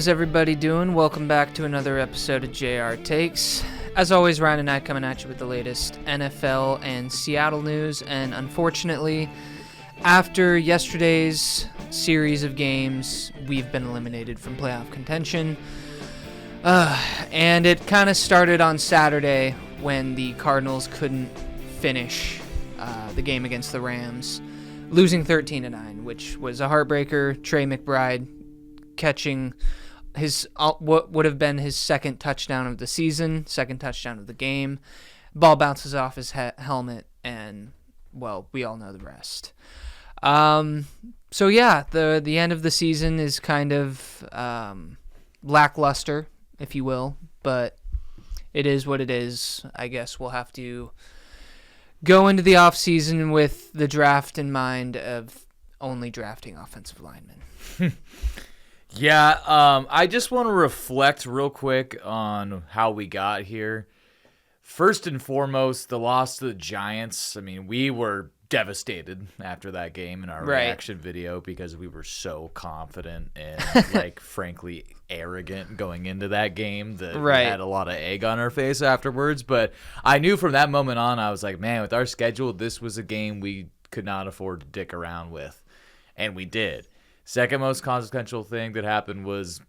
How's everybody doing? Welcome back to another episode of JR Takes. As always, Ryan and I coming at you with the latest NFL and Seattle news. And unfortunately, after yesterday's series of games, we've been eliminated from playoff contention. And it kind of started on Saturday when the Cardinals couldn't finish the game against the Rams, losing 13-9, which was a heartbreaker. Trey McBride catching his what would have been his second touchdown of the season, second touchdown of the game. Ball bounces off his helmet, and, well, we all know the rest. So yeah, the end of the season is kind of lackluster, if you will, but it is what it is. I guess we'll have to go into the offseason with the draft in mind of only drafting offensive linemen. Yeah, I just want to reflect real quick on how we got here. First and foremost, the loss to the Giants. I mean, we were devastated after that game in our reaction video because we were so confident and, frankly, arrogant going into that game that we had a lot of egg on our face afterwards. But I knew from that moment on, I was like, man, with our schedule, this was a game we could not afford to dick around with. And we did. Second most consequential thing that happened was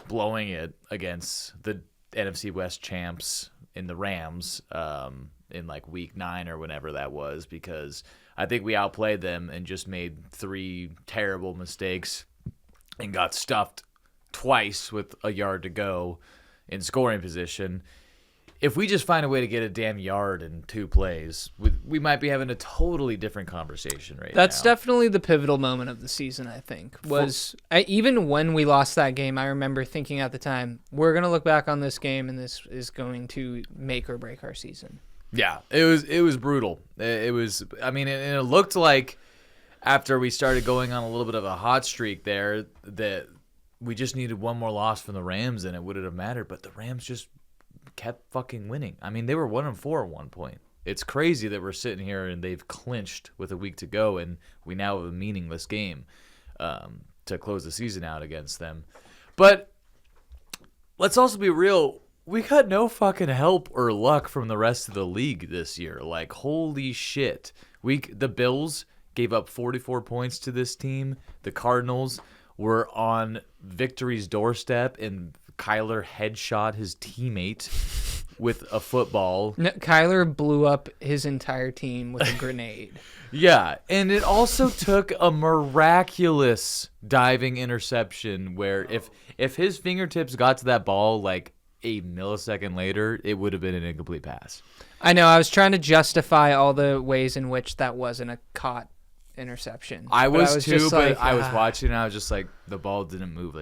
blowing it against the NFC West champs in the Rams in week 9 or whenever that was, because I think we outplayed them and just made 3 terrible mistakes and got stuffed twice with a yard to go in scoring position. If we just find a way to get a damn yard in 2 plays, we might be having a totally different conversation right now. That's definitely the pivotal moment of the season, I think. Even when we lost that game, I remember thinking at the time, we're going to look back on this game and this is going to make or break our season. Yeah, it was brutal. It was, and it looked like after we started going on a little bit of a hot streak there that we just needed one more loss from the Rams and it wouldn't have mattered, but the Rams just kept fucking winning. I mean, they were 1-4 at one point. It's crazy that we're sitting here and they've clinched with a week to go, and we now have a meaningless game to close the season out against them. But let's also be real. We got no fucking help or luck from the rest of the league this year. Holy shit. The Bills gave up 44 points to this team. The Cardinals were on victory's doorstep, and Kyler headshot his teammate with a football. No, Kyler blew up his entire team with a grenade. Yeah, and it also took a miraculous diving interception where if his fingertips got to that ball a millisecond later, it would have been an incomplete pass. I know. I was trying to justify all the ways in which that wasn't a caught interception. I was too, but I was watching and I was just like, the ball didn't move.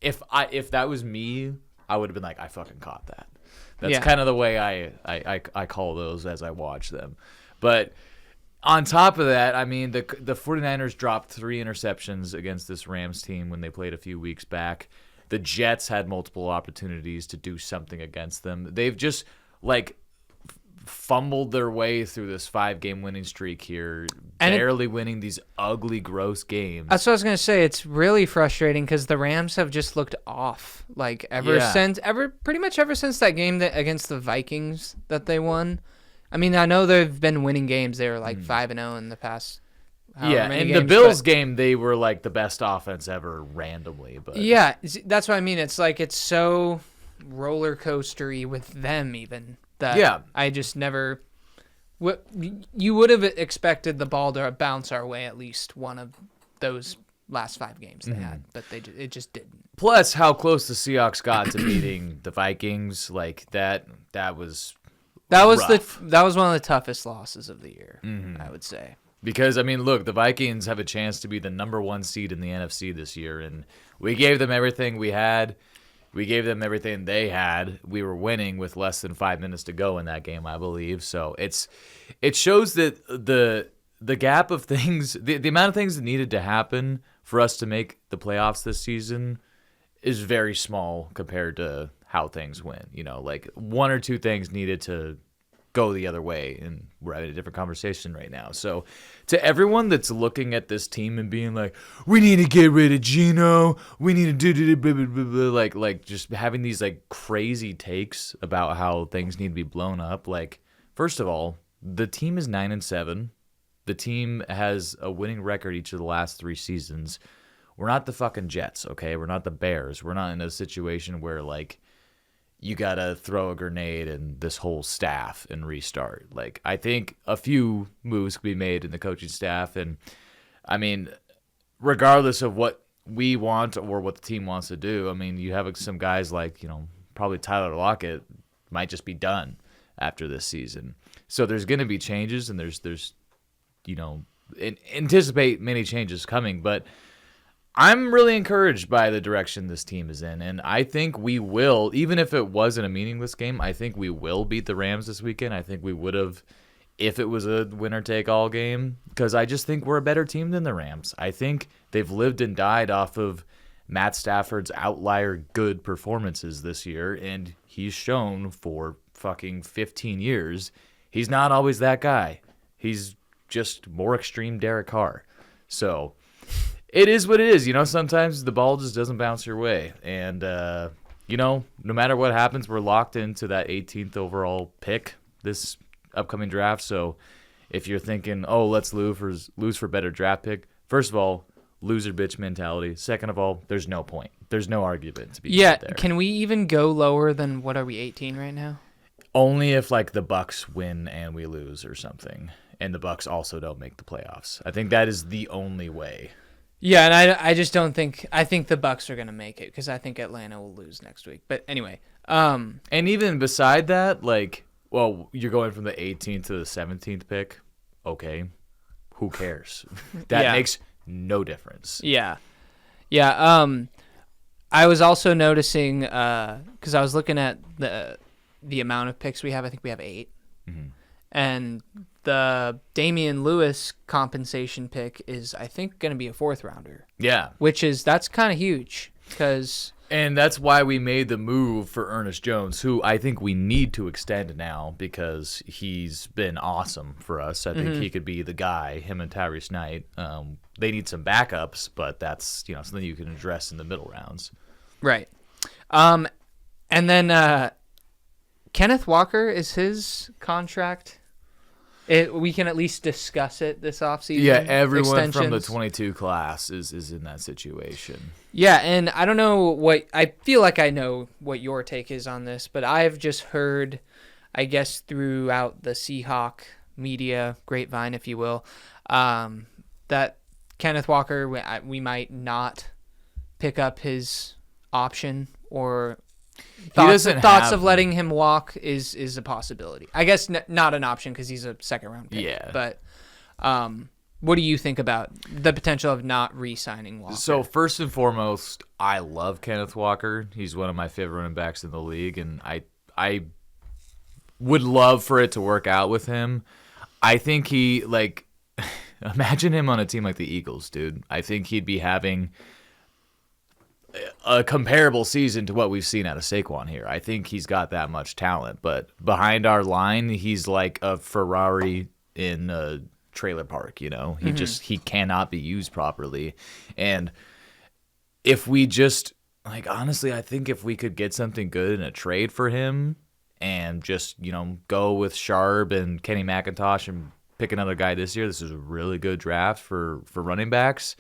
If that was me, I would have been like, I fucking caught that. That's kind of the way I call those as I watch them. But on top of that, the 49ers dropped 3 interceptions against this Rams team when they played a few weeks back. The Jets had multiple opportunities to do something against them. They've just fumbled their way through this 5-game winning streak here, barely winning these ugly, gross games. That's what I was going to say. It's really frustrating because the Rams have just looked off. Pretty much ever since that game against the Vikings that they won. I know they've been winning games. They were 5-0 in the past. The Bills game, they were the best offense ever randomly. But yeah, that's what I mean. It's it's so roller coastery with them even. I just never. You would have expected the ball to bounce our way at least one of those last 5 games they had, but it just didn't. Plus, how close the Seahawks got to beating the Vikings, that was rough. That was one of the toughest losses of the year, I would say. Because look, the Vikings have a chance to be the number 1 seed in the NFC this year, and we gave them everything we had. We gave them everything they had. We were winning with less than 5 minutes to go in that game, I believe. So it shows that the gap of things, the amount of things that needed to happen for us to make the playoffs this season is very small compared to how things went. 1 or 2 things needed to go the other way, and we're having a different conversation right now. So to everyone that's looking at this team and being like, we need to get rid of Geno, we need to do blah, blah, blah, blah, like just having these like crazy takes about how things need to be blown up. Like, first of all, the team is 9-7. The team has a winning record each of the last 3 seasons. We're not the fucking Jets, okay? We're not the Bears. We're not in a situation where like you got to throw a grenade and this whole staff and restart. Like, I think a few moves could be made in the coaching staff. And, I mean, regardless of what we want or what the team wants to do, I mean, you have some guys like, probably Tyler Lockett might just be done after this season. So there's going to be changes, and there's anticipate many changes coming. But I'm really encouraged by the direction this team is in, and I think we will, even if it wasn't a meaningless game, I think we will beat the Rams this weekend. I think we would have if it was a winner-take-all game, because I just think we're a better team than the Rams. I think they've lived and died off of Matt Stafford's outlier good performances this year, and he's shown for fucking 15 years he's not always that guy. He's just more extreme Derek Carr. So it is what it is. Sometimes the ball just doesn't bounce your way. And, no matter what happens, we're locked into that 18th overall pick this upcoming draft. So if you're thinking, let's lose for better draft pick, first of all, loser bitch mentality. Second of all, there's no point. There's no argument to be made there. Can we even go lower than, what are we, 18 right now? Only if, the Bucks win and we lose or something. And the Bucks also don't make the playoffs. I think that is the only way. Yeah, and I just don't think – I think the Bucks are going to make it because I think Atlanta will lose next week. But anyway. And even beside that, you're going from the 18th to the 17th pick. Okay. Who cares? That makes no difference. Yeah. Yeah. I was also noticing because I was looking at the amount of picks we have. I think we have 8. Mm-hmm. And the Damian Lewis compensation pick is, I think, going to be a 4th rounder. Yeah. That's kind of huge And that's why we made the move for Ernest Jones, who I think we need to extend now because he's been awesome for us. I think he could be the guy, him and Tyrese Knight. They need some backups, but that's something you can address in the middle rounds. Right. And then Kenneth Walker, is his contract... we can at least discuss it this offseason. Yeah, everyone from the 22 class is in that situation. Yeah, and I don't know I feel like I know what your take is on this, but I've just heard, I guess, throughout the Seahawk media grapevine, if you will, that Kenneth Walker, we might not pick up his option or... Thoughts of letting him walk is a possibility. I guess not an option because he's a 2nd-round pick. Yeah. But what do you think about the potential of not re-signing Walker? So first and foremost, I love Kenneth Walker. He's one of my favorite running backs in the league, and I would love for it to work out with him. I think he, imagine him on a team like the Eagles, dude. I think he'd be having a comparable season to what we've seen out of Saquon here. I think he's got that much talent, but behind our line, he's like a Ferrari in a trailer park, He cannot be used properly. And if we just, honestly, I think if we could get something good in a trade for him and just, go with Sharp and Kenny McIntosh and pick another guy this year, this is a really good draft for running backs.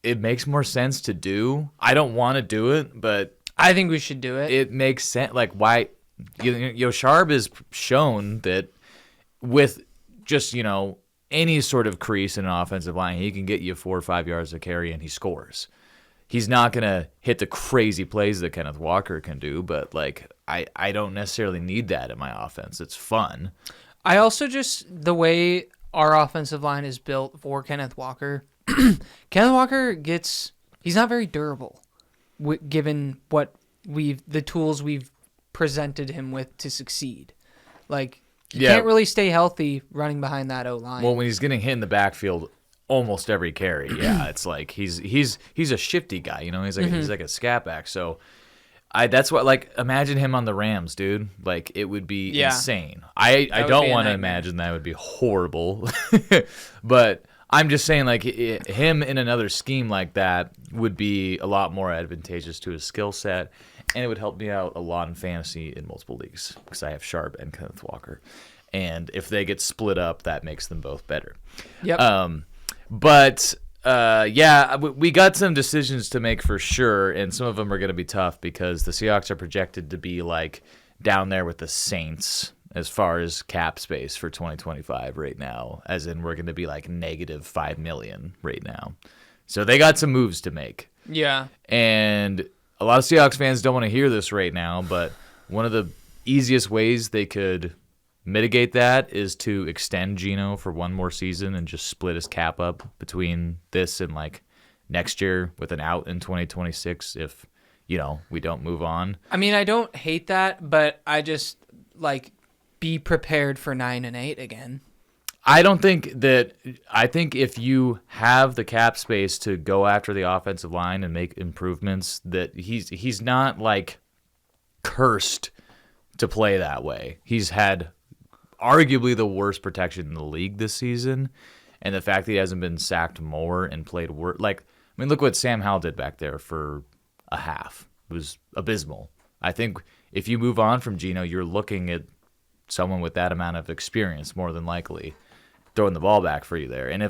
It makes more sense to do. I don't want to do it, but I think we should do it. It makes sense. Why? Sharp has shown that with just any sort of crease in an offensive line, he can get you 4 or 5 yards of carry and he scores. He's not gonna hit the crazy plays that Kenneth Walker can do, but I don't necessarily need that in my offense. It's fun. I also just the way our offensive line is built for Kenneth Walker. Kenneth Walker he's not very durable given the tools we've presented him with to succeed. He can't really stay healthy running behind that O-line. Well, when he's getting hit in the backfield almost every carry, it's he's a shifty guy, he's like a scat back. So That's what, like, imagine him on the Rams, dude. Like, it would be insane. I That would don't be a want to nightmare. imagine that would be horrible. But I'm just saying, like, him in another scheme like that would be a lot more advantageous to his skill set, and it would help me out a lot in fantasy in multiple leagues because I have Sharp and Kenneth Walker. And if they get split up, that makes them both better. Yep. But yeah, we got some decisions to make for sure, and some of them are going to be tough because the Seahawks are projected to be like down there with the Saints as far as cap space for 2025 right now, as in we're going to be like negative $5 million right now. So they got some moves to make. Yeah. And a lot of Seahawks fans don't want to hear this right now, but one of the easiest ways they could mitigate that is to extend Geno for one more season and just split his cap up between this and like next year with an out in 2026 if, we don't move on. I mean, I don't hate that, but I just like be prepared for 9-8 again. I think if you have the cap space to go after the offensive line and make improvements, that he's not like cursed to play that way. He's had arguably the worst protection in the league this season, and the fact that he hasn't been sacked more and played worse. Like, I mean, look what Sam Howell did back there for a half. It was abysmal. I think if you move on from Geno, you're looking at someone with that amount of experience more than likely throwing the ball back for you there. And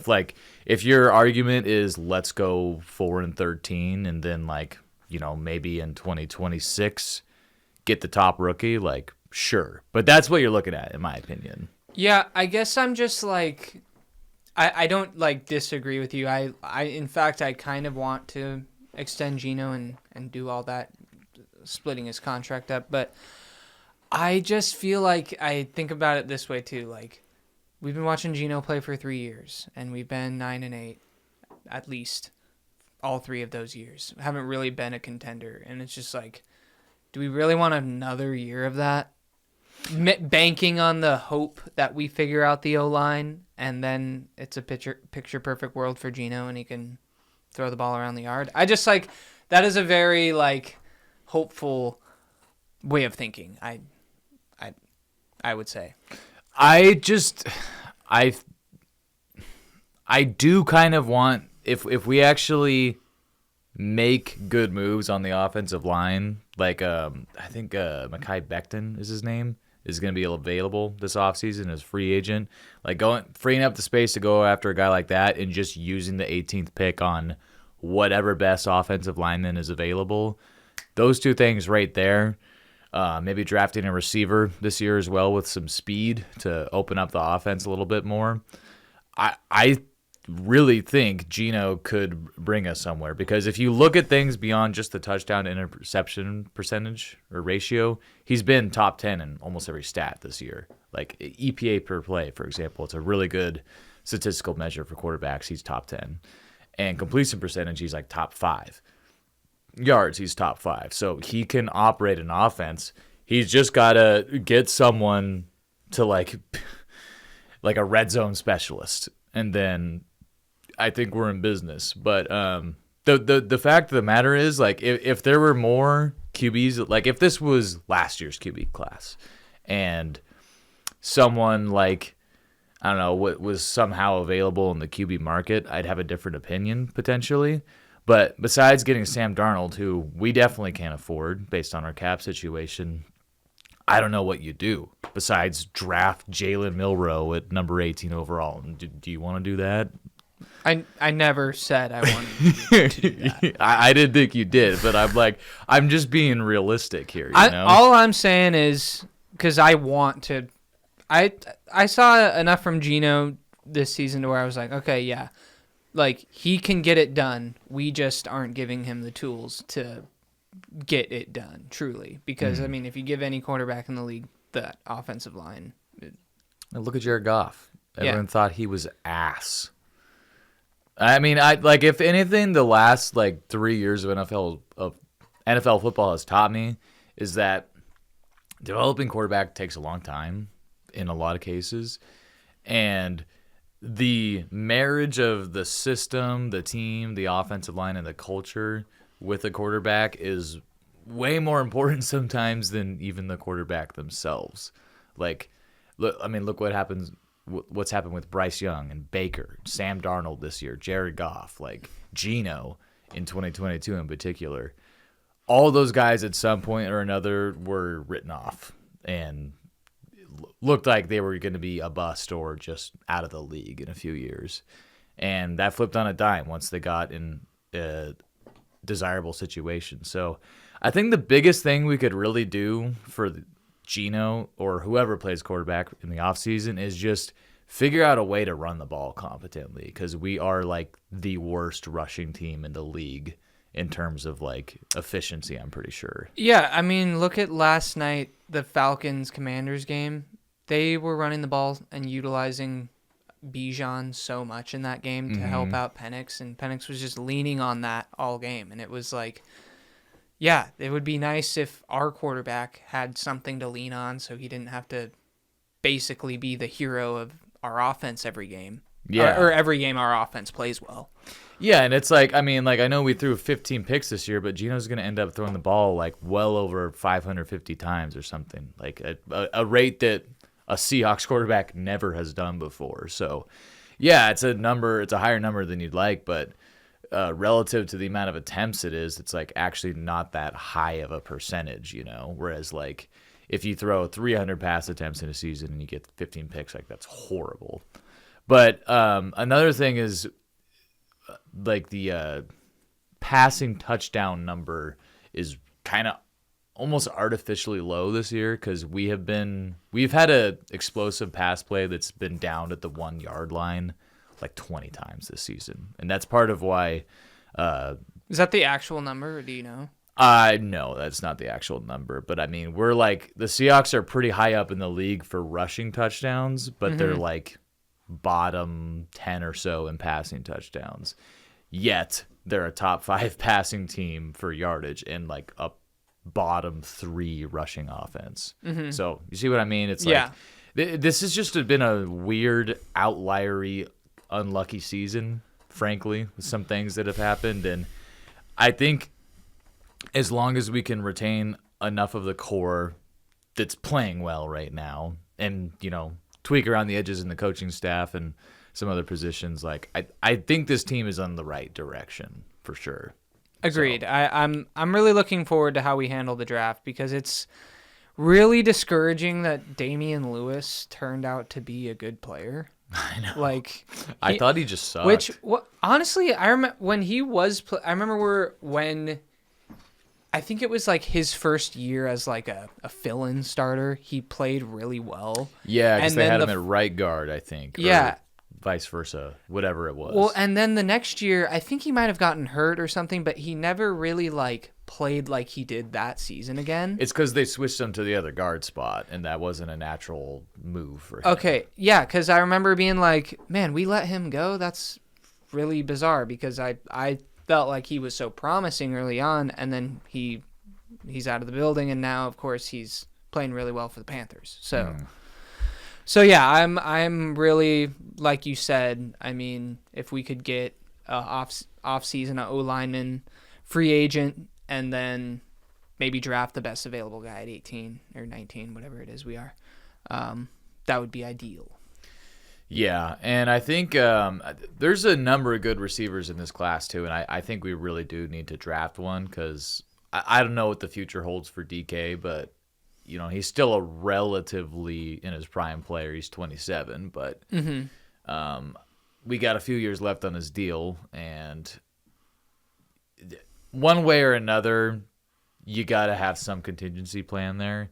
if your argument is let's go 4-13 and then maybe in 2026 get the top rookie, like, sure. But that's what you're looking at, in my opinion. Yeah, I guess I'm just like, I don't like disagree with you. I in fact, I kind of want to extend Geno and do all that, splitting his contract up. But I just feel like I think about it this way too. Like, we've been watching Geno play for 3 years, and we've been 9-8, at least all 3 of those years. Haven't really been a contender, and it's just like, do we really want another year of that? Banking on the hope that we figure out the O-line, and then it's a picture perfect world for Geno, and he can throw the ball around the yard. I just like, that is a very like hopeful way of thinking. I would say. I do kind of want, if we actually make good moves on the offensive line, like I think Mekhi Becton is his name, is going to be available this offseason as free agent. Like freeing up the space to go after a guy like that and just using the 18th pick on whatever best offensive lineman is available. Those two things right there. Maybe drafting a receiver this year as well with some speed to open up the offense a little bit more. I really think Geno could bring us somewhere, because if you look at things beyond just the touchdown to interception percentage or ratio, he's been top 10 in almost every stat this year. Like EPA per play, for example, it's a really good statistical measure for quarterbacks. He's top 10. And completion percentage, he's like top 5. Yards, he's top 5. So he can operate an offense. He's just got to get someone to like a red zone specialist, and then I think we're in business. But the fact of the matter is, like, if there were more QBs, like if this was last year's QB class and someone like, I don't know, what was somehow available in the QB market, I'd have a different opinion potentially. But besides getting Sam Darnold, who we definitely can't afford based on our cap situation, I don't know what you do besides draft Jalen Milroe at number 18 overall. Do you want to do that? I never said I wanted to do that. I didn't think you did, but I'm just being realistic here. You know? All I'm saying is, because I want to, I saw enough from Geno this season to where I was like, okay, yeah. Like, he can get it done. We just aren't giving him the tools to get it done, truly. Because, I mean, if you give any quarterback in the league that offensive line. Look at Jared Goff. Everyone thought he was ass. I mean, if anything, the last 3 years of NFL football has taught me is that developing quarterback takes a long time in a lot of cases. And the marriage of the system, the team, the offensive line, and the culture with the quarterback is way more important sometimes than even the quarterback themselves. Like, look what happens. What's happened with Bryce Young and Baker, Sam Darnold this year, Jared Goff, like Geno in 2022 in particular. All those guys at some point or another were written off and looked like they were going to be a bust or just out of the league in a few years. And that flipped on a dime once they got in a desirable situation. So I think the biggest thing we could really do for Geno or whoever plays quarterback in the offseason is just figure out a way to run the ball competently, because we are like the worst rushing team in the league in terms of like efficiency, I'm pretty sure. Yeah, I mean, look at last night, the Falcons-Commanders game. They were running the ball and utilizing Bijan so much in that game to help out Penix, and Penix was just leaning on that all game. And it was like, yeah, it would be nice if our quarterback had something to lean on so he didn't have to basically be the hero of our offense every game. Yeah. Or every game our offense plays well. Yeah, and it's like, I mean, like, I know we threw 15 picks this year, but Geno's going to end up throwing the ball like well over 550 times or something, like a rate that a Seahawks quarterback never has done before. So, yeah, it's a higher number than you'd like, but relative to the amount of attempts it's like actually not that high of a percentage, you know? Whereas, like, if you throw 300 pass attempts in a season and you get 15 picks, like, that's horrible. But another thing is, like, the passing touchdown number is kind of almost artificially low this year, because we've had a explosive pass play that's been down at the 1 yard line like 20 times this season, and that's part of why. Is that the actual number, or do you know? No, that's not the actual number, but I mean, we're like, the Seahawks are pretty high up in the league for rushing touchdowns, but they're like bottom 10 or so in passing touchdowns. Yet they're a top 5 passing team for yardage and like a bottom 3 rushing offense. So you see what I mean? It's like, this has just been a weird, outliery, unlucky season, frankly, with some things that have happened. And I think as long as we can retain enough of the core that's playing well right now, and, you know, tweak around the edges in the coaching staff and some other positions, like, I think this team is on the right direction for sure. Agreed. So. I'm really looking forward to how we handle the draft, because it's really discouraging that Damian Lewis turned out to be a good player. I know. Like, I thought he just sucked. Honestly, I remember when he was. When I think it was like his first year as like a fill-in starter, he played really well. Yeah, because they had him at right guard, I think. Yeah. Or vice versa, whatever it was. Well, and then the next year, I think he might have gotten hurt or something, but he never really like played like he did that season again. It's because they switched him to the other guard spot, and that wasn't a natural move for him. Okay, yeah, because I remember being like, man, we let him go? That's really bizarre, because I felt like he was so promising early on, and then he's out of the building, and now, of course, he's playing really well for the Panthers. So yeah, I'm really, like you said, I mean, if we could get off-season, an O-lineman, free agent, and then maybe draft the best available guy at 18 or 19, whatever it is we are, that would be ideal. Yeah, and I think there's a number of good receivers in this class too, and I think we really do need to draft one, because I don't know what the future holds for DK, but you know, he's still a relatively in his prime player. He's 27, but we got a few years left on his deal, and one way or another, you got to have some contingency plan there.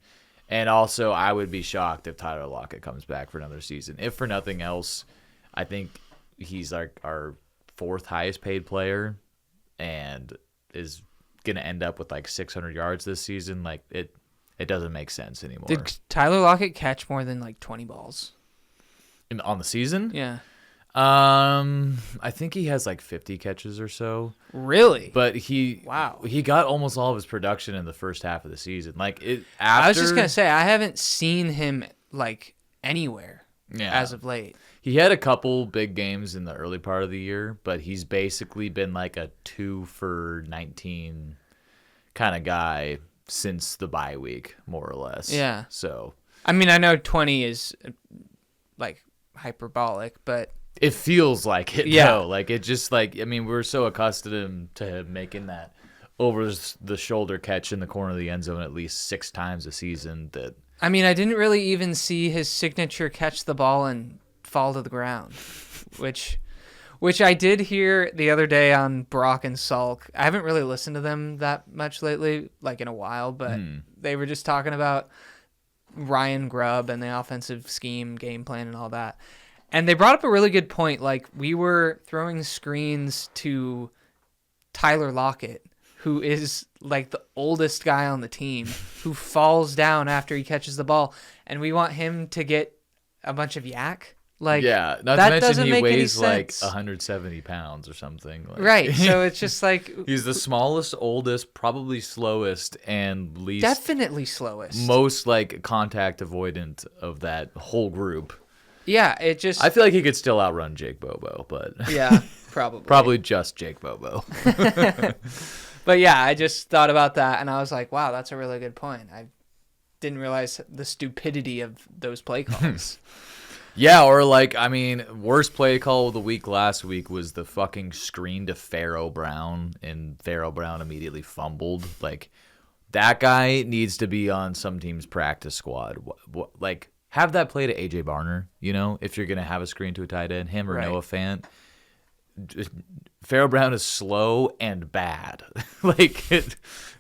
And also, I would be shocked if Tyler Lockett comes back for another season. If for nothing else, I think he's like our 4th highest paid player, and is going to end up with like 600 yards this season. Like, it doesn't make sense anymore. Did Tyler Lockett catch more than like 20 balls on the season? Yeah. I think he has like 50 catches or so. Really? But he got almost all of his production in the first half of the season. Like, I was just gonna say, I haven't seen him like anywhere as of late. He had a couple big games in the early part of the year, but he's basically been like a 2 for 19 kind of guy since the bye week, more or less. Yeah. So, I mean, I know 20 is like hyperbolic, but it feels like it, Yeah. though. Like, it just, like, I mean, we're so accustomed to him making that over-the-shoulder catch in the corner of the end zone at least 6 times a season that... I mean, I didn't really even see his signature catch the ball and fall to the ground, which I did hear the other day on Brock and Salk. I haven't really listened to them that much lately, like in a while, but they were just talking about Ryan Grubb and the offensive scheme, game plan, and all that. And they brought up a really good point. Like, we were throwing screens to Tyler Lockett, who is like the oldest guy on the team, who falls down after he catches the ball, and we want him to get a bunch of yak. Like, yeah, not that to mention doesn't he make any weighs like sense. 170 pounds or something. Like, Right, so it's just like... he's the smallest, oldest, probably slowest, and least... Definitely slowest. Most, like, contact avoidant of that whole group. Yeah, it just... I feel like he could still outrun Jake Bobo, but... Yeah, probably. Probably just Jake Bobo. But yeah, I just thought about that, and I was like, wow, that's a really good point. I didn't realize the stupidity of those play calls. Yeah, or like, I mean, worst play call of the week last week was the fucking screen to Pharaoh Brown, and Pharaoh Brown immediately fumbled. Like, that guy needs to be on some team's practice squad. Like, have that play to A.J. Barner, you know, if you're going to have a screen to a tight end, him or Right. Noah Fant. Pharaoh Brown is slow and bad. Like,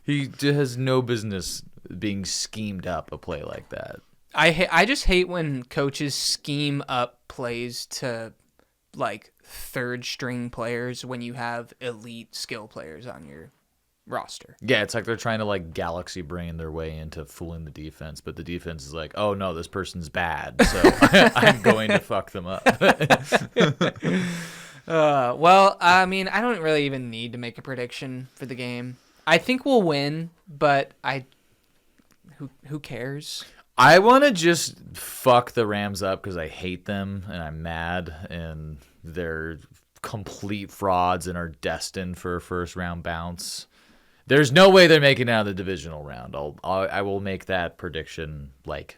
he has no business being schemed up a play like that. I just hate when coaches scheme up plays to, like, third-string players when you have elite skill players on your roster. Yeah, it's like they're trying to, like, galaxy brain their way into fooling the defense, but the defense is like, oh, no, this person's bad, so I'm going to fuck them up. Well, I mean, I don't really even need to make a prediction for the game. I think we'll win, but who cares? I want to just fuck the Rams up because I hate them and I'm mad and they're complete frauds and are destined for a first round bounce. There's no way they're making it out of the divisional round. I will make that prediction. Like,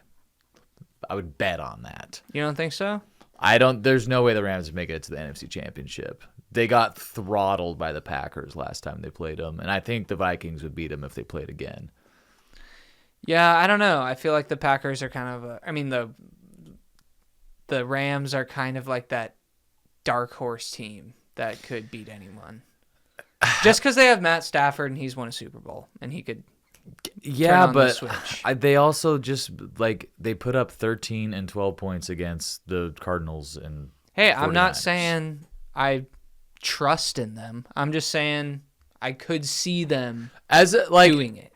I would bet on that. You don't think so? There's no way the Rams make it to the NFC Championship. They got throttled by the Packers last time they played them, and I think the Vikings would beat them if they played again. Yeah, I don't know. I feel like the Packers are kind of the Rams are kind of like that dark horse team that could beat anyone. Just because they have Matt Stafford and he's won a Super Bowl and he could turn on the switch. They also just, like, they put up 13 and 12 points against the Cardinals and Hey, I'm not 49ers. saying I trust in them. I'm just saying I could see them doing it.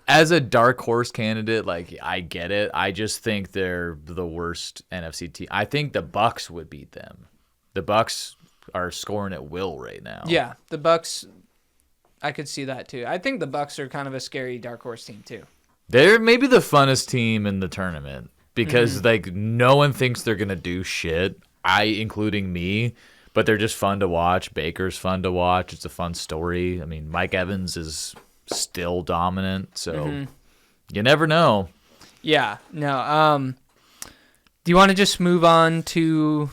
As a dark horse candidate, like, I get it. I just think they're the worst NFC team. I think the Bucks would beat them. The Bucks are scoring at will right now. Yeah, the Bucks. I could see that too. I think the Bucks are kind of a scary dark horse team too. They're maybe the funnest team in the tournament because like no one thinks they're gonna do shit. Including me, but they're just fun to watch. Baker's fun to watch. It's a fun story. I mean, Mike Evans is still dominant, so you never know. Yeah, no. Do you want to just move on to?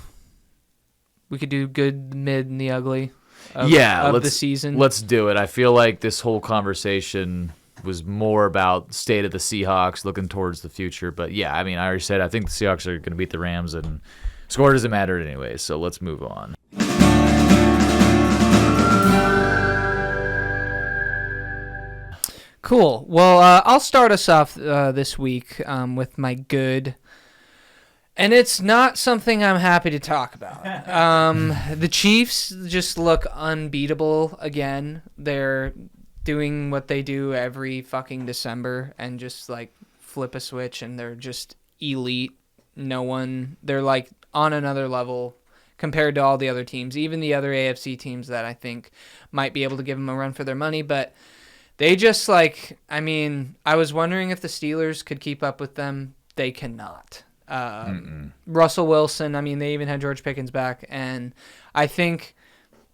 We could do good, mid, and the ugly. Of the season. Let's do it. I feel like this whole conversation was more about state of the Seahawks, looking towards the future. But yeah, I mean, I already said I think the Seahawks are going to beat the Rams, and score doesn't matter anyway. So let's move on. Cool. Well, I'll start us off this week with my good. And it's not something I'm happy to talk about. The Chiefs just look unbeatable again. They're doing what they do every fucking December and just, like, flip a switch, and they're just elite. They're, like, on another level compared to all the other teams, even the other AFC teams that I think might be able to give them a run for their money. But they just, like, I mean, I was wondering if the Steelers could keep up with them. They cannot. Russell Wilson, I mean, they even had George Pickens back, and I think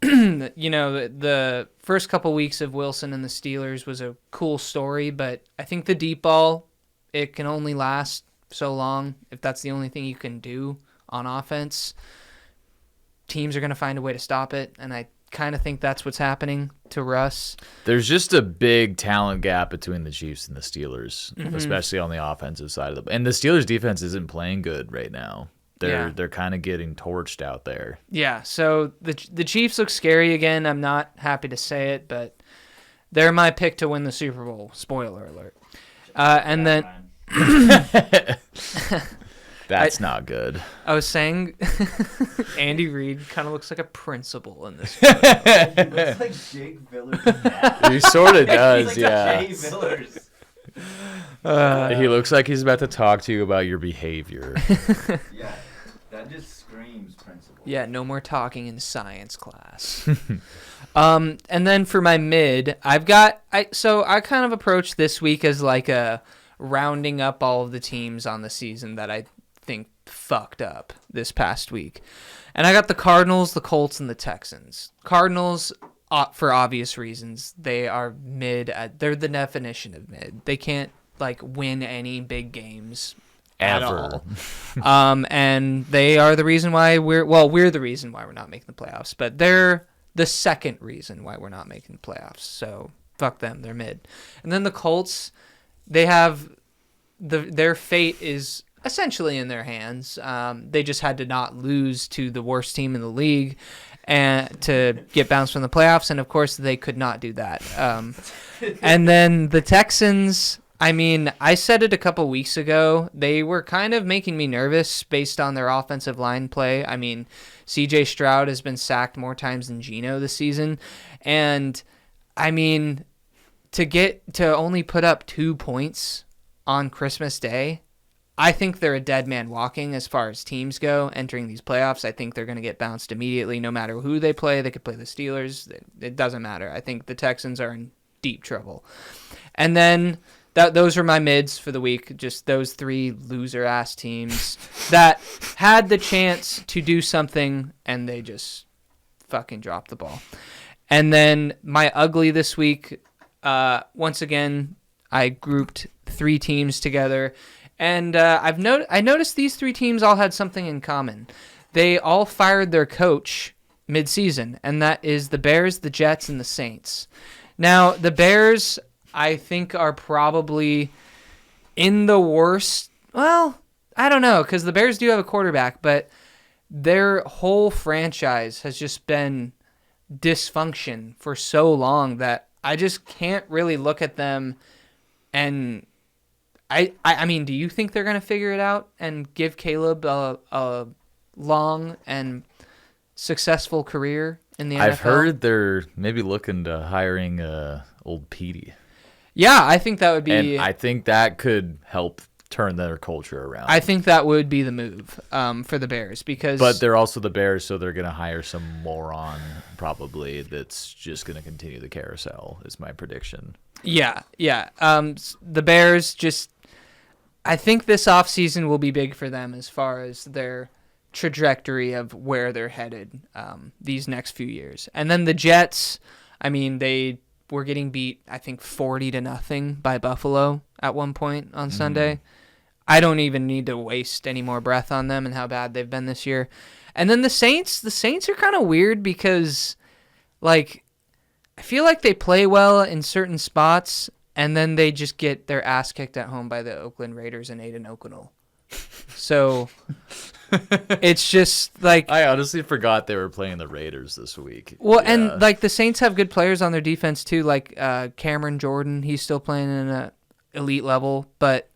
the first couple weeks of Wilson and the Steelers was a cool story, but I think the deep ball, it can only last so long. If that's the only thing you can do on offense, teams are going to find a way to stop it, and I kind of think that's what's happening to Russ. There's just a big talent gap between the Chiefs and the Steelers, especially on the offensive side of and the Steelers defense isn't playing good right now. They're kind of getting torched out there. Yeah, so the Chiefs look scary again. I'm not happy to say it, but they're my pick to win the Super Bowl. Spoiler alert. And then that's not good. I was saying Andy Reid kind of looks like a principal in this photo. He looks like Jake Villers. He sort of does, like yeah. Jay Villers. He looks like he's about to talk to you about your behavior. Yeah, that just screams principal. Yeah, no more talking in science class. And then for my mid, I kind of approached this week as like a rounding up all of the teams on the season that I think fucked up this past week. And I got the Cardinals, the Colts, and the Texans. Cardinals, for obvious reasons, they are mid. They're the definition of mid. They can't win any big games at all. And they are the reason why we're the reason why we're not making the playoffs, but they're the second reason why we're not making the playoffs. So fuck them, they're mid. And then the Colts, they have their fate is essentially in their hands. They just had to not lose to the worst team in the league and to get bounced from the playoffs, and of course they could not do that. And then the Texans, I mean, I said it a couple weeks ago. They were kind of making me nervous based on their offensive line play. I mean, C.J. Stroud has been sacked more times than Geno this season. And, I mean, to only put up 2 points on Christmas Day, I think they're a dead man walking as far as teams go entering these playoffs. I think they're going to get bounced immediately no matter who they play. They could play the Steelers. It doesn't matter. I think the Texans are in deep trouble. And then those are my mids for the week, just those 3 loser-ass teams that had the chance to do something, and they just fucking dropped the ball. And then my ugly this week, once again, I grouped 3 teams together, and I noticed these 3 teams all had something in common. They all fired their coach mid-season, and that is the Bears, the Jets, and the Saints. Now, the Bears, I think, are probably in the worst. Well, I don't know, because the Bears do have a quarterback, but their whole franchise has just been dysfunction for so long that I just can't really look at them. And I mean, do you think they're going to figure it out and give Caleb a long and successful career in the NFL? I've heard they're maybe looking to hiring old Petey. Yeah, I think that would be... And I think that could help turn their culture around. I think that would be the move for the Bears because... But they're also the Bears, so they're going to hire some moron probably that's just going to continue the carousel is my prediction. Yeah. The Bears just... I think this offseason will be big for them as far as their trajectory of where they're headed these next few years. And then the Jets, I mean, they were getting beat, I think, 40-0 by Buffalo at one point on Sunday. I don't even need to waste any more breath on them and how bad they've been this year. And then the Saints are kind of weird because, I feel like they play well in certain spots, and then they just get their ass kicked at home by the Oakland Raiders and Aiden O'Connell. So it's just I honestly forgot they were playing the Raiders this week. Well, yeah. And the Saints have good players on their defense too, like Cameron Jordan. He's still playing in an elite level, but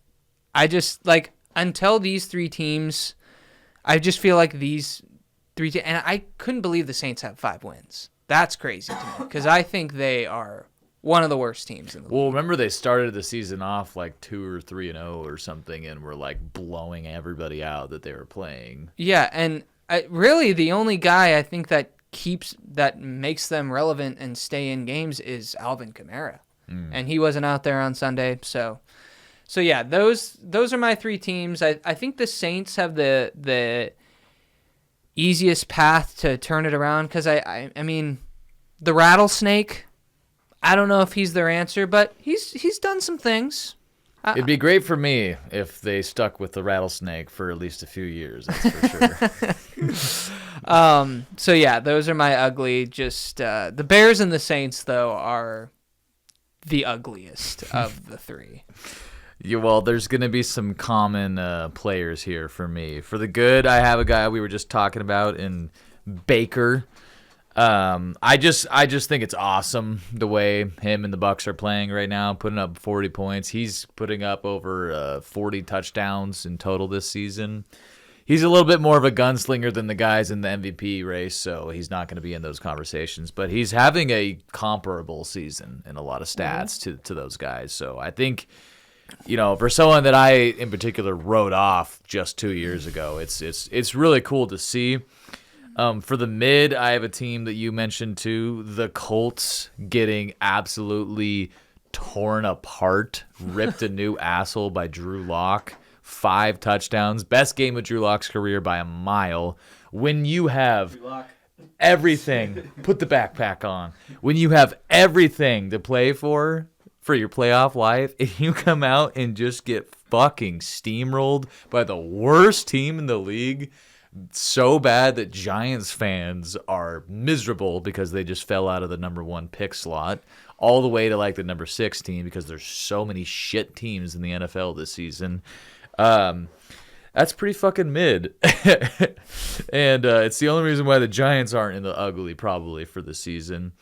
I just until these 3 teams, I just feel like these 3 teams, and I couldn't believe the Saints have 5 wins. That's crazy to me because I think they are one of the worst teams in the league. Well, remember they started the season off 2 or 3-0 or something, and were blowing everybody out that they were playing. Yeah, and really the only guy I think that makes them relevant and stay in games is Alvin Kamara, and he wasn't out there on Sunday. So yeah, those are my 3 teams. I think the Saints have the easiest path to turn it around, because I mean, the rattlesnake, I don't know if he's their answer, but he's done some things. It'd be great for me if they stuck with the rattlesnake for at least a few years, that's for sure. So yeah, those are my ugly. Just the Bears and the Saints, though, are the ugliest of the three. Yeah, well, there's going to be some common players here for me. For the good, I have a guy we were just talking about in Baker. I just think it's awesome the way him and the Bucs are playing right now, putting up 40 points. He's putting up over 40 touchdowns in total this season. He's a little bit more of a gunslinger than the guys in the MVP race, so he's not going to be in those conversations. But he's having a comparable season in a lot of stats to those guys. So I think, for someone that I in particular wrote off just 2 years ago, it's really cool to see. For the mid, I have a team that you mentioned too, the Colts, getting absolutely torn apart, ripped a new asshole by Drew Lock. 5 touchdowns, best game of Drew Lock's career by a mile. When you have everything, put the backpack on. When you have everything to play for your playoff life, and you come out and just get fucking steamrolled by the worst team in the league, so bad that Giants fans are miserable because they just fell out of the number 1 pick slot all the way to like the number 6 team because there's so many shit teams in the NFL this season. That's pretty fucking mid. And it's the only reason why the Giants aren't in the ugly probably for the season.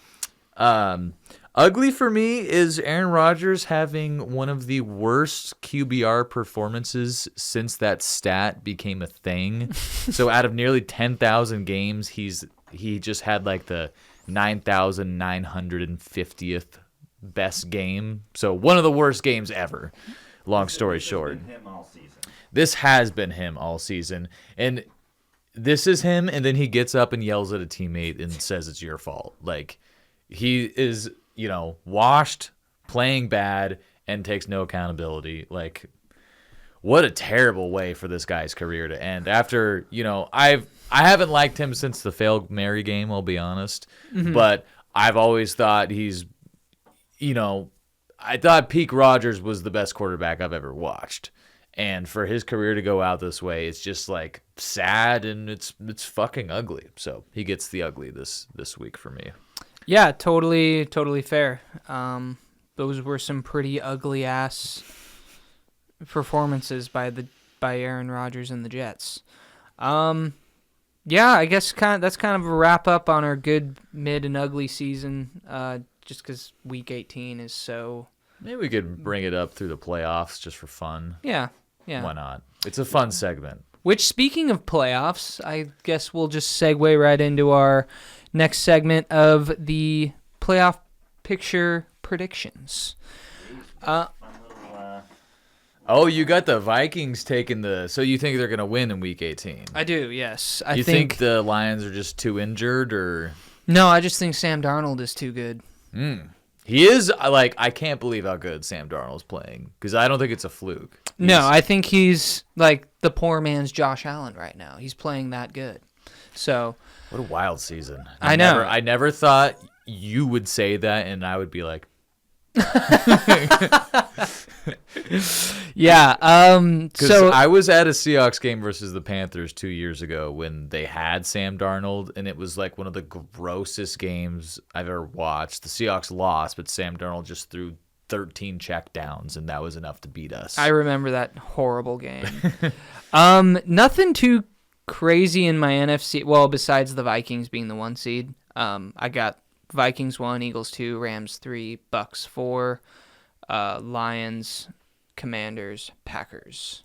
Ugly for me is Aaron Rodgers having one of the worst QBR performances since that stat became a thing. So out of nearly 10,000 games, he just had like the 9,950th best game. So one of the worst games ever. Long story short. This has been him all season. And this is him, and then he gets up and yells at a teammate and says it's your fault. Like, he is, washed, playing bad, and takes no accountability. Like, what a terrible way for this guy's career to end. After, I haven't liked him since the failed Mary game, I'll be honest. Mm-hmm. But I've always thought he's, I thought peak Rodgers was the best quarterback I've ever watched. And for his career to go out this way, it's just like sad, and it's fucking ugly. So he gets the ugly this week for me. Yeah, totally fair. Those were some pretty ugly ass performances by Aaron Rodgers and the Jets. Yeah, I guess that's kind of a wrap up on our good, mid, and ugly season. Just because Week 18 is so. Maybe we could bring it up through the playoffs just for fun. Yeah. Why not? It's a fun segment. Which, speaking of playoffs, I guess we'll just segue right into our next segment of the playoff picture predictions. Oh, you got the Vikings taking so you think they're going to win in Week 18? I do, yes. You think the Lions are just too injured, or? No, I just think Sam Darnold is too good. He is, I can't believe how good Sam Darnold's playing, because I don't think it's a fluke. No, I think he's like the poor man's Josh Allen right now. He's playing that good. So. What a wild season. I know. I never thought you would say that, and I would be like. Yeah. So I was at a Seahawks game versus the Panthers 2 years ago when they had Sam Darnold, and it was like one of the grossest games I've ever watched. The Seahawks lost, but Sam Darnold just threw 13 checkdowns, and that was enough to beat us. I remember that horrible game. Nothing too crazy in my NFC. Well, besides the Vikings being the 1 seed, I got Vikings 1, Eagles 2, Rams 3, Bucks 4, Lions, Commanders, Packers.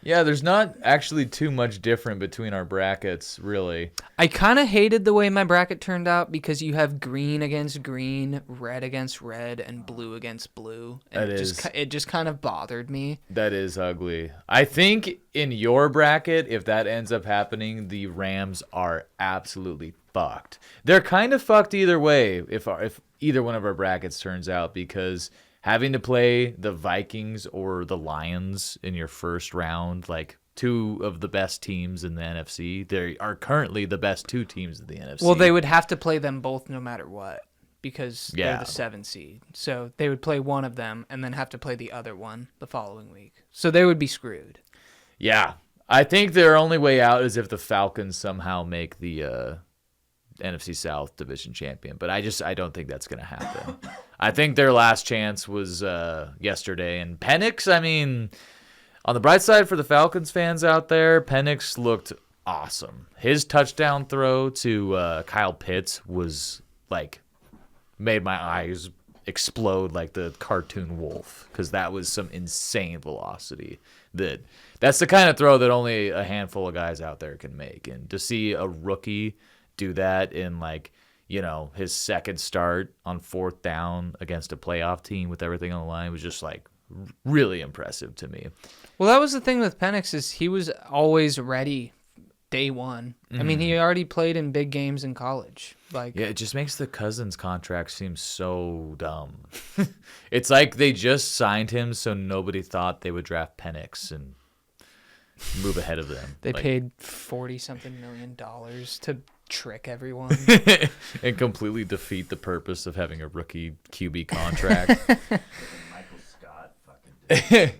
Yeah, there's not actually too much different between our brackets, really. I kind of hated the way my bracket turned out because you have green against green, red against red, and blue against blue. And it just kind of bothered me. That is ugly. I think in your bracket, if that ends up happening, the Rams are absolutely fucked. They're kind of fucked either way if either one of our brackets turns out, because having to play the Vikings or the Lions in your first round, like, two of the best teams in the NFC. They are currently the best two teams in the NFC. Well, they would have to play them both no matter what because they're Yeah. the 7 seed. So they would play one of them and then have to play the other one the following week. So they would be screwed. Yeah. I think their only way out is if the Falcons somehow make the NFC South division champion. But I don't think that's going to happen. I think their last chance was yesterday. And Penix, I mean, on the bright side for the Falcons fans out there, Penix looked awesome. His touchdown throw to Kyle Pitts was like made my eyes explode like the cartoon wolf because that was some insane velocity. That's the kind of throw that only a handful of guys out there can make. And to see a rookie do that in his second start on 4th down against a playoff team with everything on the line was just like really impressive to me. Well, that was the thing with Penix is he was always ready day one. I mean, he already played in big games in college. Yeah, it just makes the Cousins contract seem so dumb. It's like they just signed him so nobody thought they would draft Penix and move ahead of them. They paid $40-something million to trick everyone. And completely defeat the purpose of having a rookie QB contract. Michael Scott fucking did.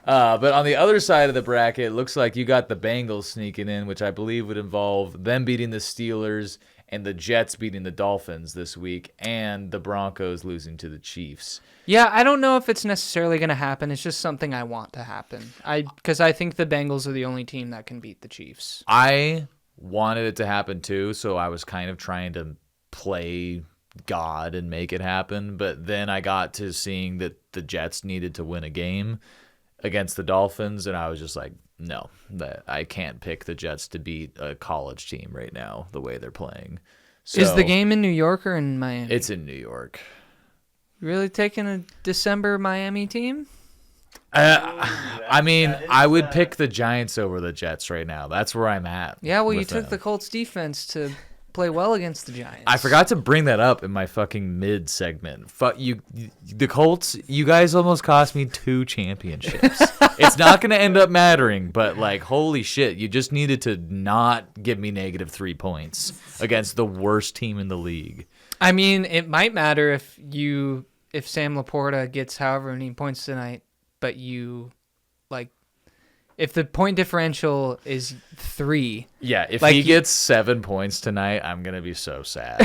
But on the other side of the bracket, it looks like you got the Bengals sneaking in, which I believe would involve them beating the Steelers and the Jets beating the Dolphins this week and the Broncos losing to the Chiefs. Yeah, I don't know if it's necessarily going to happen. It's just something I want to happen. Because I think the Bengals are the only team that can beat the Chiefs. I wanted it to happen too, so I was kind of trying to play God and make it happen. But then I got to seeing that the Jets needed to win a game against the Dolphins, and I was just like, no, I can't pick the Jets to beat a college team right now the way they're playing. So, is the game in New York or in Miami? It's in New York. Really taking a December Miami team? I mean, I would pick the Giants over the Jets right now. That's where I'm at. Yeah, well, you with took them. the Colts defense to play well against the Giants. I forgot to bring that up in my fucking mid segment. Fuck you, the Colts. You guys almost cost me 2 championships. It's not going to end up mattering, but like, holy shit, you just needed to not give me -3 points against the worst team in the league. I mean, it might matter if Sam Laporta gets however many points tonight, but if the point differential is 3. Yeah, if he gets 7 points tonight, I'm going to be so sad.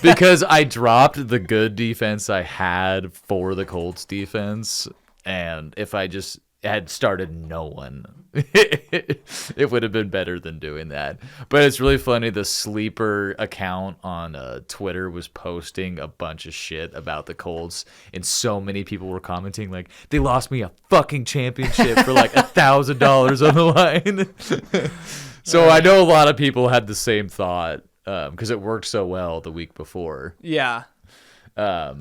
Because I dropped the good defense I had for the Colts defense, and if I just had started no one, it would have been better than doing that. But it's really funny. The sleeper account on Twitter was posting a bunch of shit about the Colts, and so many people were commenting like, they lost me a fucking championship for like $1,000 on the line. So I know a lot of people had the same thought because it worked so well the week before. Yeah. It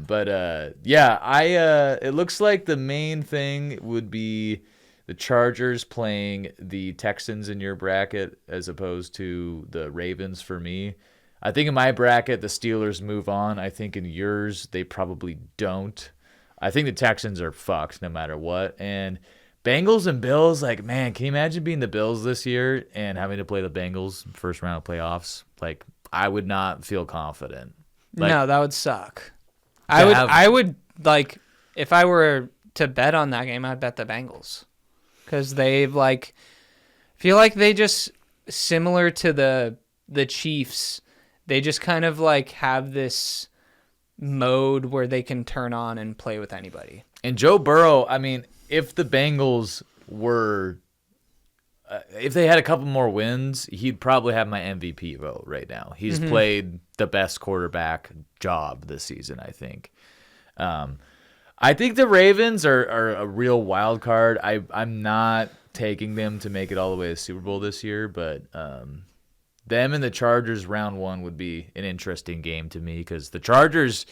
looks like the main thing would be the Chargers playing the Texans in your bracket as opposed to the Ravens for me. I think in my bracket, the Steelers move on. I think in yours, they probably don't. I think the Texans are fucked no matter what. And Bengals and Bills, like, man, can you imagine being the Bills this year and having to play the Bengals first round of playoffs? Like, I would not feel confident. Like, no, that would suck. I would like if I were to bet on that game, I'd bet the Bengals because they've feel like they just similar to the Chiefs. They just kind of have this mode where they can turn on and play with anybody. And Joe Burrow, I mean, if the Bengals were, if they had a couple more wins, he'd probably have my MVP vote right now. He's played the best quarterback job this season, I think. I think the Ravens are a real wild card. I'm not taking them to make it all the way to the Super Bowl this year, but them and the Chargers round 1 would be an interesting game to me because the Chargers,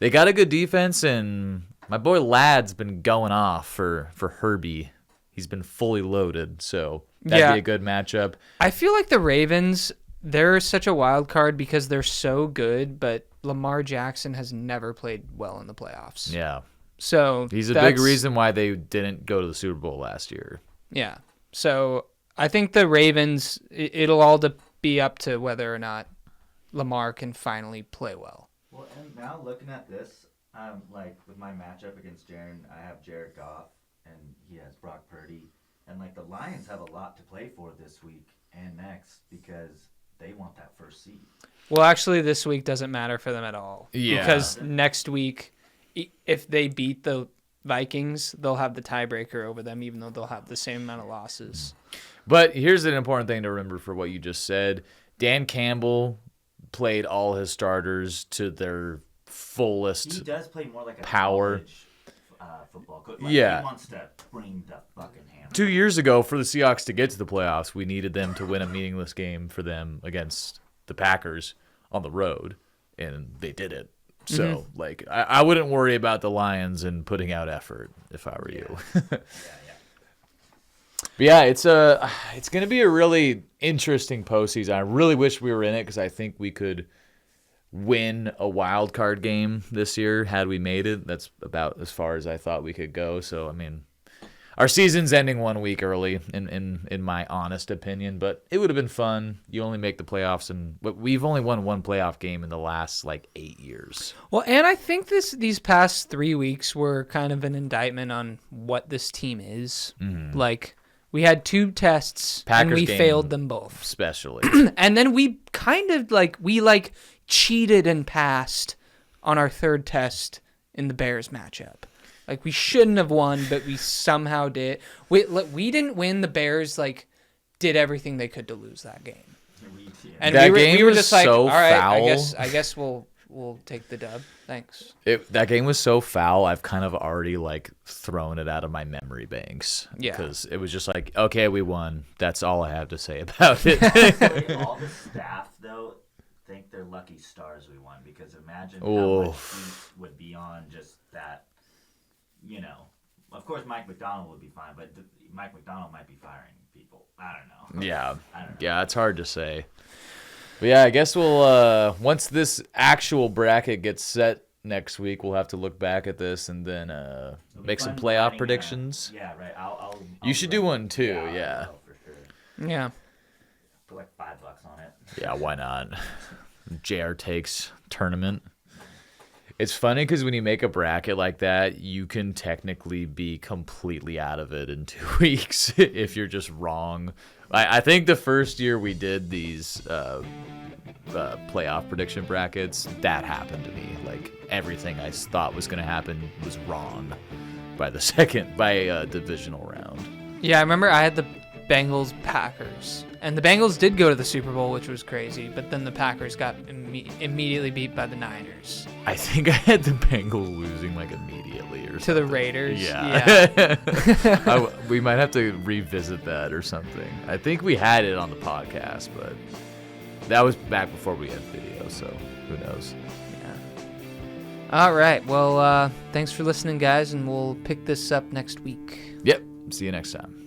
they got a good defense, and my boy Ladd's been going off for Herbie. He's been fully loaded, so that'd be a good matchup. I feel like the Ravens, they're such a wild card because they're so good, but Lamar Jackson has never played well in the playoffs. Yeah. So he's a big reason why they didn't go to the Super Bowl last year. Yeah. So I think the Ravens, it'll all be up to whether or not Lamar can finally play well. Well, and now looking at this, like with my matchup against Jaron, I have Jared Goff and he has Brock Purdy. And like the Lions have a lot to play for this week and next because they want that first seed. Well, actually, this week doesn't matter for them at all. Yeah. Because next week, if they beat the Vikings, they'll have the tiebreaker over them, even though they'll have the same amount of losses. But here's an important thing to remember for what you just said. Dan Campbell played all his starters to their fullest He does play more like a power. college football coach. Yeah. He wants to bring the fucking hammer. 2 years ago, for the Seahawks to get to the playoffs, we needed them to win a meaningless game for them against the Packers on the road, and they did it. So, I wouldn't worry about the Lions and putting out effort if I were you. Yeah. But yeah, it's going to be a really interesting postseason. I really wish we were in it because I think we could win a wild card game this year had we made it. That's about as far as I thought we could go. So, I mean, our season's ending 1 week early, in my honest opinion, but it would have been fun. You only make the playoffs, and we've only won one playoff game in the last 8 years. Well, and I think these past 3 weeks were kind of an indictment on what this team is. Mm-hmm. Like, we had 2 tests, Packers and we game failed them both. Especially. And then we kind of, cheated and passed on our 3rd test in the Bears matchup. Like, we shouldn't have won, but we somehow did. We didn't win. The Bears, did everything they could to lose that game. And That we game were was just like, so all right, foul. I guess we'll take the dub. Thanks. That game was so foul, I've kind of already thrown it out of my memory banks. Yeah. Because it was just okay, we won. That's all I have to say about it. All the staff, though, think they're lucky stars we won because imagine how much heat would be on just that. Of course, Mike McDonald would be fine, but Mike McDonald might be firing people. I don't know. Yeah. I don't know. Yeah, it's hard to say. But yeah, I guess we'll once this actual bracket gets set next week, we'll have to look back at this and then make some playoff predictions. Yeah, right. I'll You should do one too. Yeah. I will, for sure. Yeah. Put $5 on it. Yeah, why not? JR takes tournament. It's funny because when you make a bracket like that, you can technically be completely out of it in 2 weeks if you're just wrong. I think the first year we did these playoff prediction brackets, that happened to me. Everything I thought was going to happen was wrong by divisional round. Yeah, I remember I had the Bengals-Packers. And the Bengals did go to the Super Bowl, which was crazy. But then the Packers got immediately beat by the Niners. I think I had the Bengals losing immediately or something. To the Raiders? Yeah. We might have to revisit that or something. I think we had it on the podcast, but that was back before we had video, so who knows. Yeah. All right. Well, thanks for listening, guys, and we'll pick this up next week. Yep. See you next time.